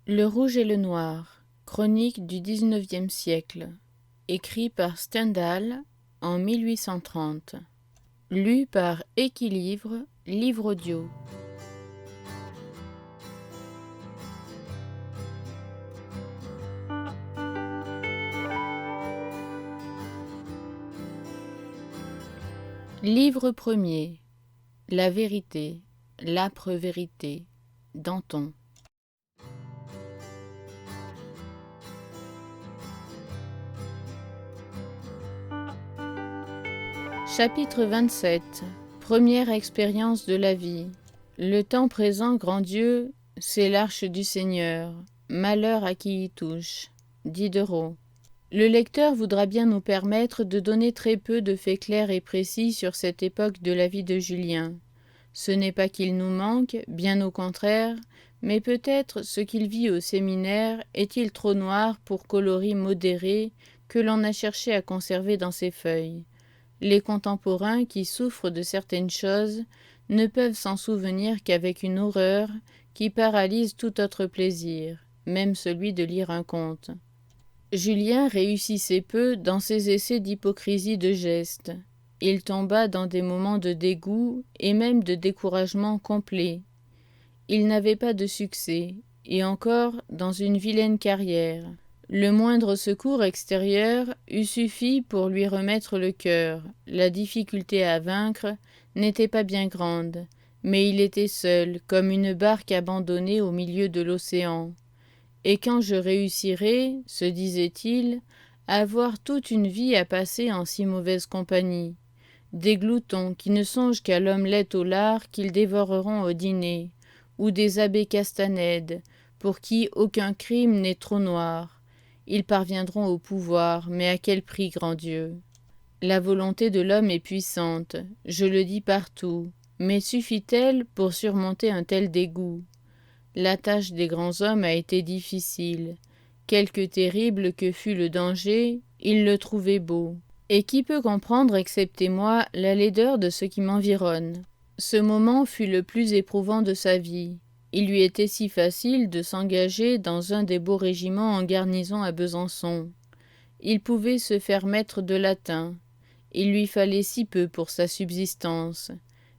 Le rouge et le noir, chronique du XIXe siècle, écrit par Stendhal en 1830, lu par Équilivre, livre audio. Livre premier, La vérité, l'âpre vérité, Danton. Chapitre 27. Première expérience de la vie. Le temps présent, grand Dieu, c'est l'arche du Seigneur. Malheur à qui y touche. Diderot. Le lecteur voudra bien nous permettre de donner très peu de faits clairs et précis sur cette époque de la vie de Julien. Ce n'est pas qu'il nous manque, bien au contraire, mais peut-être ce qu'il vit au séminaire est-il trop noir pour coloris modérés que l'on a cherché à conserver dans ses feuilles. Les contemporains qui souffrent de certaines choses ne peuvent s'en souvenir qu'avec une horreur qui paralyse tout autre plaisir, même celui de lire un conte. Julien réussissait peu dans ses essais d'hypocrisie de geste. Il tomba dans des moments de dégoût et même de découragement complet. Il n'avait pas de succès, et encore dans une vilaine carrière. Le moindre secours extérieur eût suffi pour lui remettre le cœur. La difficulté à vaincre n'était pas bien grande, mais il était seul, comme une barque abandonnée au milieu de l'océan. Et quand je réussirai, se disait-il, à avoir toute une vie à passer en si mauvaise compagnie. Des gloutons qui ne songent qu'à l'omelette au lard qu'ils dévoreront au dîner, ou des abbés Castanède, pour qui aucun crime n'est trop noir. Ils parviendront au pouvoir, mais à quel prix, grand Dieu? La volonté de l'homme est puissante, je le dis partout, mais suffit-elle pour surmonter un tel dégoût? La tâche des grands hommes a été difficile. Quelque terrible que fût le danger, ils le trouvaient beau. Et qui peut comprendre, excepté moi, la laideur de ce qui m'environne? Ce moment fut le plus éprouvant de sa vie. Il lui était si facile de s'engager dans un des beaux régiments en garnison à Besançon. Il pouvait se faire maître de latin. Il lui fallait si peu pour sa subsistance.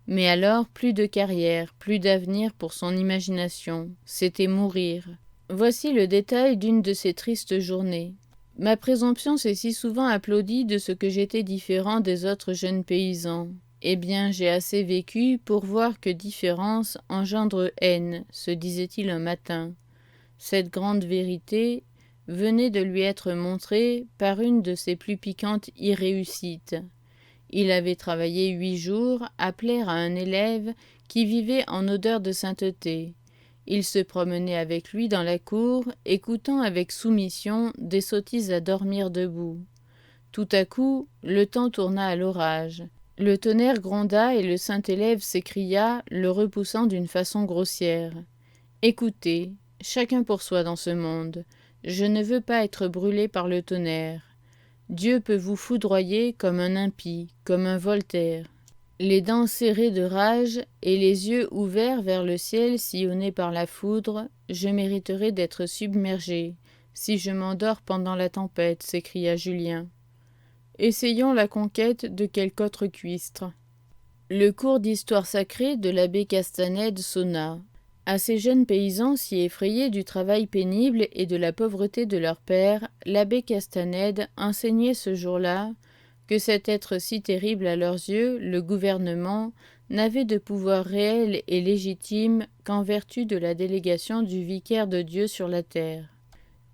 Mais alors, plus de carrière, plus d'avenir pour son imagination. C'était mourir. Voici le détail d'une de ces tristes journées. Ma présomption s'est si souvent applaudie de ce que j'étais différent des autres jeunes paysans. Eh bien, j'ai assez vécu pour voir que différence engendre haine, se disait-il un matin. Cette grande vérité venait de lui être montrée par une de ses plus piquantes irréussites. Il avait travaillé 8 jours à plaire à un élève qui vivait en odeur de sainteté. Il se promenait avec lui dans la cour, écoutant avec soumission des sottises à dormir debout. Tout à coup, le temps tourna à l'orage. Le tonnerre gronda et le saint élève s'écria, le repoussant d'une façon grossière. « Écoutez, chacun pour soi dans ce monde. Je ne veux pas être brûlé par le tonnerre. Dieu peut vous foudroyer comme un impie, comme un Voltaire. Les dents serrées de rage et les yeux ouverts vers le ciel sillonné par la foudre, je mériterai d'être submergé, si je m'endors pendant la tempête, s'écria Julien. Essayons la conquête de quelque autre cuistre. Le cours d'histoire sacrée de l'abbé Castanède sonna. À ces jeunes paysans si effrayés du travail pénible et de la pauvreté de leur père, l'abbé Castanède enseignait ce jour-là que cet être si terrible à leurs yeux, le gouvernement, n'avait de pouvoir réel et légitime qu'en vertu de la délégation du vicaire de Dieu sur la terre.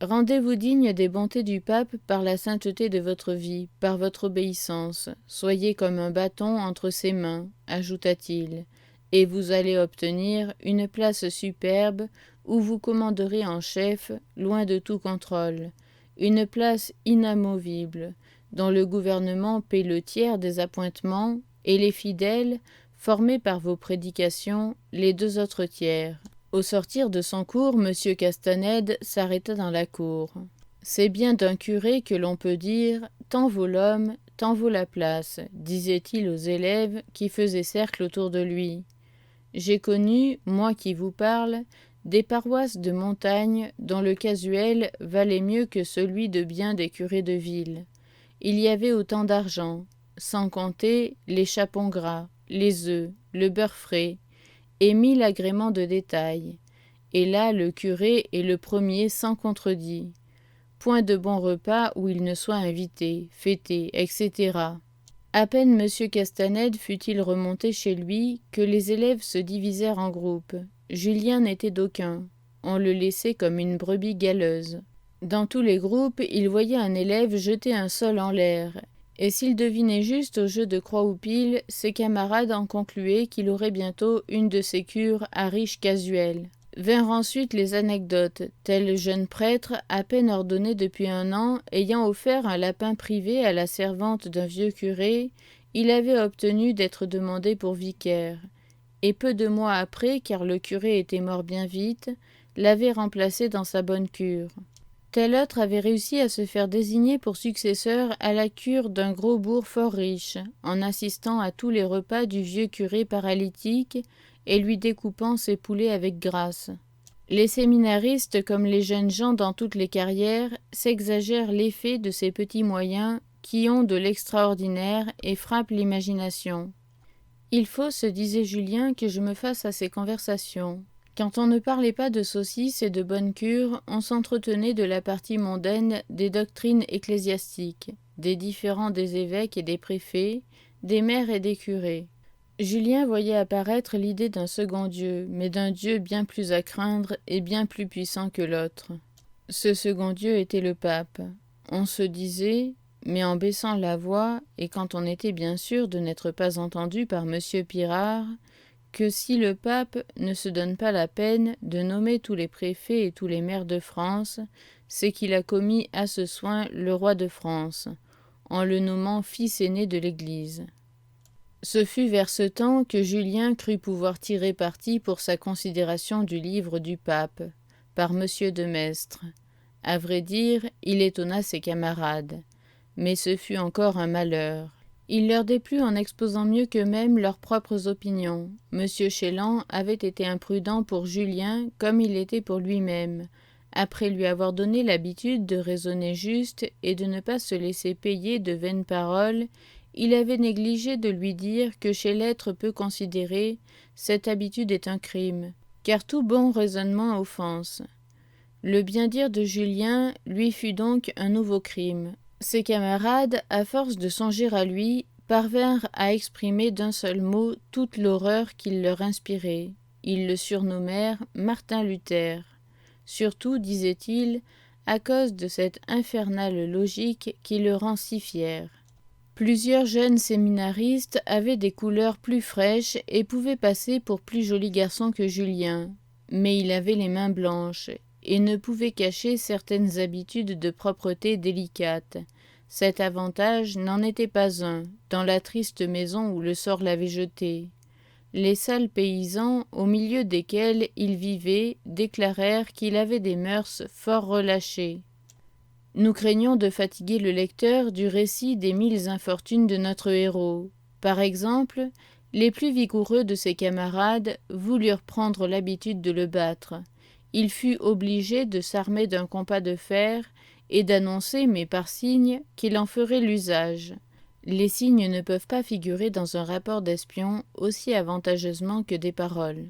Rendez-vous digne des bontés du pape par la sainteté de votre vie, par votre obéissance. Soyez comme un bâton entre ses mains, ajouta-t-il, et vous allez obtenir une place superbe où vous commanderez en chef, loin de tout contrôle, une place inamovible, dont le gouvernement paie le tiers des appointements, et les fidèles, formés par vos prédications, les 2 autres tiers. Au sortir de son cours, M. Castanède s'arrêta dans la cour. C'est bien d'un curé que l'on peut dire « tant vaut l'homme, tant vaut la place », disait-il aux élèves qui faisaient cercle autour de lui. J'ai connu, moi qui vous parle, des paroisses de montagne dont le casuel valait mieux que celui de bien des curés de ville. Il y avait autant d'argent, sans compter les chapons gras, les œufs, le beurre frais, et 1000 agréments de détail. Et là, le curé est le premier sans contredit. Point de bon repas où il ne soit invité, fêté, etc. À peine M. Castanède fut-il remonté chez lui que les élèves se divisèrent en groupes. Julien n'était d'aucun. On le laissait comme une brebis galeuse. Dans tous les groupes, il voyait un élève jeter un sol en l'air, et s'il devinait juste au jeu de croix ou pile, ses camarades en concluaient qu'il aurait bientôt une de ces cures à riche casuel. Vinrent ensuite les anecdotes, tel le jeune prêtre, à peine ordonné depuis 1 an, ayant offert un lapin privé à la servante d'un vieux curé, il avait obtenu d'être demandé pour vicaire, et peu de mois après, car le curé était mort bien vite, l'avait remplacé dans sa bonne cure. Tel autre avait réussi à se faire désigner pour successeur à la cure d'un gros bourg fort riche, en assistant à tous les repas du vieux curé paralytique et lui découpant ses poulets avec grâce. Les séminaristes, comme les jeunes gens dans toutes les carrières, s'exagèrent l'effet de ces petits moyens qui ont de l'extraordinaire et frappent l'imagination. Il faut, se disait Julien, que je me fasse à ces conversations. Quand on ne parlait pas de saucisses et de bonnes cures, on s'entretenait de la partie mondaine des doctrines ecclésiastiques, des différends des évêques et des préfets, des maires et des curés. Julien voyait apparaître l'idée d'un second Dieu, mais d'un Dieu bien plus à craindre et bien plus puissant que l'autre. Ce second Dieu était le pape. On se disait, mais en baissant la voix, et quand on était bien sûr de n'être pas entendu par M. Pirard, que si le pape ne se donne pas la peine de nommer tous les préfets et tous les maires de France, c'est qu'il a commis à ce soin le roi de France, en le nommant fils aîné de l'Église. Ce fut vers ce temps que Julien crut pouvoir tirer parti pour sa considération du livre du pape, par M. de Maistre. À vrai dire, il étonna ses camarades, mais ce fut encore un malheur. Il leur déplut en exposant mieux qu'eux-mêmes leurs propres opinions. M. Chélan avait été imprudent pour Julien comme il l'était pour lui-même, après lui avoir donné l'habitude de raisonner juste et de ne pas se laisser payer de vaines paroles. Il avait négligé de lui dire que chez l'être peu considéré, cette habitude est un crime, car tout bon raisonnement offense. Le bien-dire de Julien lui fut donc un nouveau crime. Ses camarades, à force de songer à lui, parvinrent à exprimer d'un seul mot toute l'horreur qu'il leur inspirait. Ils le surnommèrent Martin Luther. Surtout, disait-il, à cause de cette infernale logique qui le rend si fier. Plusieurs jeunes séminaristes avaient des couleurs plus fraîches et pouvaient passer pour plus jolis garçons que Julien, mais il avait les mains blanches et ne pouvait cacher certaines habitudes de propreté délicates. Cet avantage n'en était pas un, dans la triste maison où le sort l'avait jeté. Les sales paysans, au milieu desquels il vivait, déclarèrent qu'il avait des mœurs fort relâchées. Nous craignons de fatiguer le lecteur du récit des 1000 infortunes de notre héros. Par exemple, les plus vigoureux de ses camarades voulurent prendre l'habitude de le battre. Il fut obligé de s'armer d'un compas de fer et d'annoncer, mais par signe, qu'il en ferait l'usage. Les signes ne peuvent pas figurer dans un rapport d'espion aussi avantageusement que des paroles.